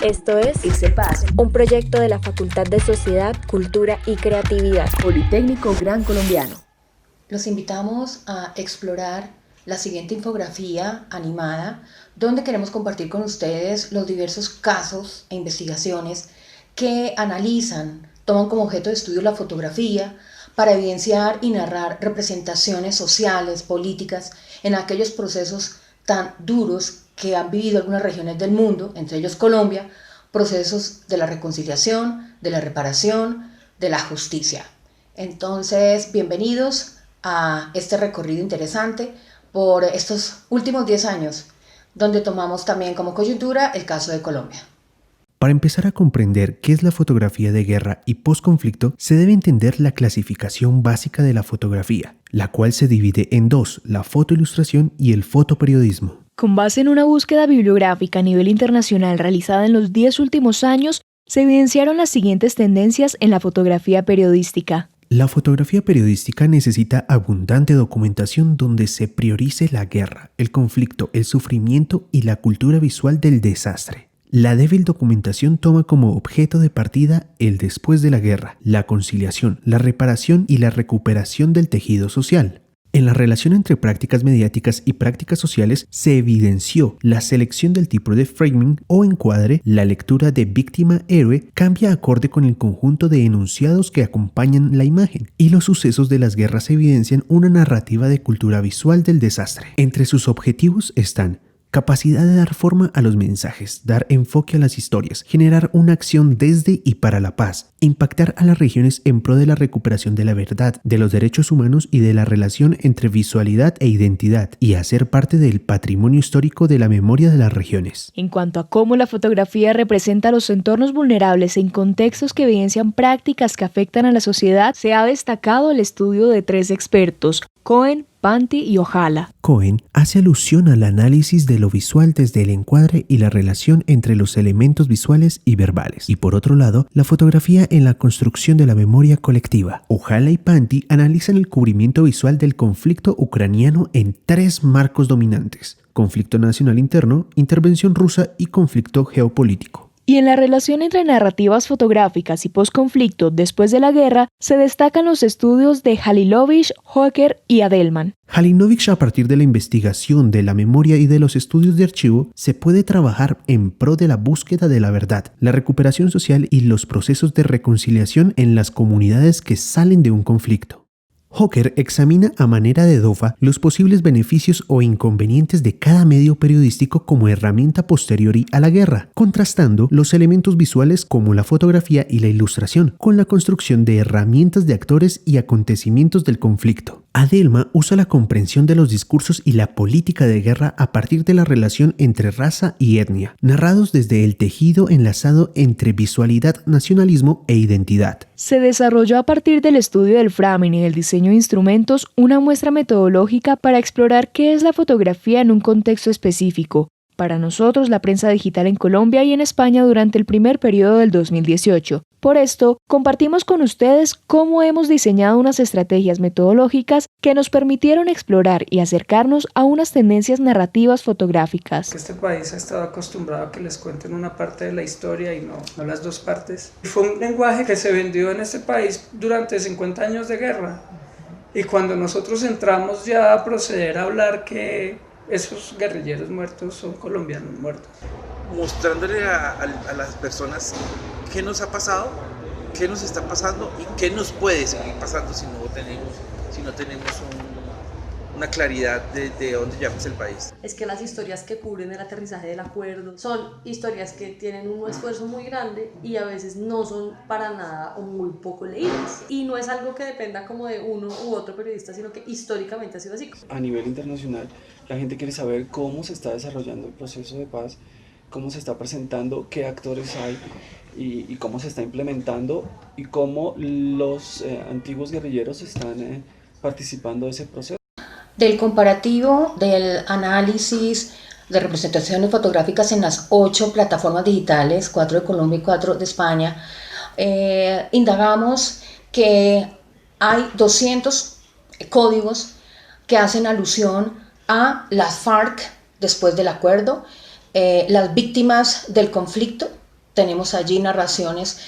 Esto es ICEPAS, un proyecto de la Facultad de Sociedad, Cultura y Creatividad, Politécnico Gran Colombiano. Los invitamos a explorar la siguiente infografía animada, donde queremos compartir con ustedes los diversos casos e investigaciones que analizan, toman como objeto de estudio la fotografía para evidenciar y narrar representaciones sociales, políticas, en aquellos procesos tan duros que han vivido algunas regiones del mundo, entre ellos Colombia, procesos de la reconciliación, de la reparación, de la justicia. Entonces, bienvenidos a este recorrido interesante por estos últimos 10 años, donde tomamos también como coyuntura el caso de Colombia. Para empezar a comprender qué es la fotografía de guerra y posconflicto, se debe entender la clasificación básica de la fotografía, la cual se divide en dos, la fotoilustración y el fotoperiodismo. Con base en una búsqueda bibliográfica a nivel internacional realizada en los 10 últimos años, se evidenciaron las siguientes tendencias en la fotografía periodística. La fotografía periodística necesita abundante documentación donde se priorice la guerra, el conflicto, el sufrimiento y la cultura visual del desastre. La débil documentación toma como objeto de partida el después de la guerra, la conciliación, la reparación y la recuperación del tejido social. En la relación entre prácticas mediáticas y prácticas sociales se evidenció la selección del tipo de framing o encuadre, la lectura de víctima-héroe cambia acorde con el conjunto de enunciados que acompañan la imagen, y los sucesos de las guerras evidencian una narrativa de cultura visual del desastre. Entre sus objetivos están capacidad de dar forma a los mensajes, dar enfoque a las historias, generar una acción desde y para la paz, impactar a las regiones en pro de la recuperación de la verdad, de los derechos humanos y de la relación entre visualidad e identidad, y hacer parte del patrimonio histórico de la memoria de las regiones. En cuanto a cómo la fotografía representa los entornos vulnerables en contextos que evidencian prácticas que afectan a la sociedad, se ha destacado el estudio de 3 expertos, Cohen, Panti y Ojala. Cohen hace alusión al análisis de lo visual desde el encuadre y la relación entre los elementos visuales y verbales. Y por otro lado, la fotografía en la construcción de la memoria colectiva. Ojala y Panti analizan el cubrimiento visual del conflicto ucraniano en 3 marcos dominantes: conflicto nacional interno, intervención rusa y conflicto geopolítico. Y en la relación entre narrativas fotográficas y posconflicto después de la guerra, se destacan los estudios de Halilović, Hoeker y Adelman. Halilović, a partir de la investigación de la memoria y de los estudios de archivo, se puede trabajar en pro de la búsqueda de la verdad, la recuperación social y los procesos de reconciliación en las comunidades que salen de un conflicto. Hoeker examina a manera de DOFA los posibles beneficios o inconvenientes de cada medio periodístico como herramienta posteriori a la guerra, contrastando los elementos visuales como la fotografía y la ilustración con la construcción de herramientas de actores y acontecimientos del conflicto. Adelman usa la comprensión de los discursos y la política de guerra a partir de la relación entre raza y etnia, narrados desde el tejido enlazado entre visualidad, nacionalismo e identidad. Se desarrolló a partir del estudio del framing y del diseño de instrumentos una muestra metodológica para explorar qué es la fotografía en un contexto específico. Para nosotros, la prensa digital en Colombia y en España durante el primer periodo del 2018. Por esto, compartimos con ustedes cómo hemos diseñado unas estrategias metodológicas que nos permitieron explorar y acercarnos a unas tendencias narrativas fotográficas. Este país ha estado acostumbrado a que les cuenten una parte de la historia y no las dos partes. Fue un lenguaje que se vendió en este país durante 50 años de guerra. Y cuando nosotros entramos ya a proceder a hablar que esos guerrilleros muertos son colombianos muertos. Mostrándole a las personas qué nos ha pasado, qué nos está pasando y qué nos puede seguir pasando si no tenemos una claridad de dónde llevamos el país. Es que las historias que cubren el aterrizaje del acuerdo son historias que tienen un esfuerzo muy grande y a veces no son para nada o muy poco leídas. Y no es algo que dependa como de uno u otro periodista, sino que históricamente ha sido así. A nivel internacional, la gente quiere saber cómo se está desarrollando el proceso de paz, cómo se está presentando, qué actores hay y cómo se está implementando y cómo los antiguos guerrilleros están participando de ese proceso. Del comparativo del análisis de representaciones fotográficas en las 8 plataformas digitales, 4 de Colombia y 4 de España, indagamos que hay 200 códigos que hacen alusión a las FARC después del acuerdo, las víctimas del conflicto, tenemos allí narraciones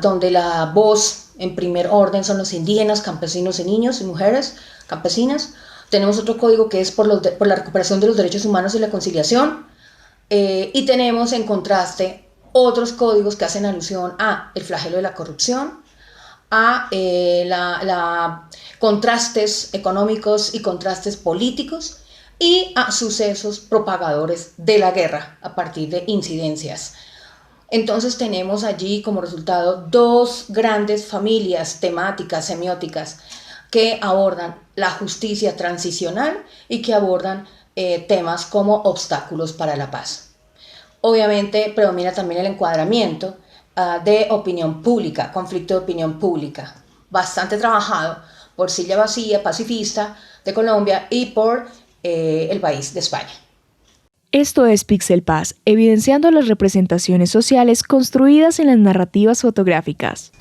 donde la voz en primer orden son los indígenas, campesinos y niños y mujeres campesinas. Tenemos otro código que es por la recuperación de los derechos humanos y la conciliación. Y tenemos en contraste otros códigos que hacen alusión a el flagelo de la corrupción, a contrastes económicos y contrastes políticos y a sucesos propagadores de la guerra a partir de incidencias. Entonces tenemos allí como resultado dos grandes familias temáticas, semióticas, que abordan la justicia transicional y que abordan temas como obstáculos para la paz. Obviamente predomina también el encuadramiento de opinión pública, conflicto de opinión pública, bastante trabajado por Silvia Vacía, pacifista de Colombia, y por El País de España. Esto es Pixel Paz, evidenciando las representaciones sociales construidas en las narrativas fotográficas.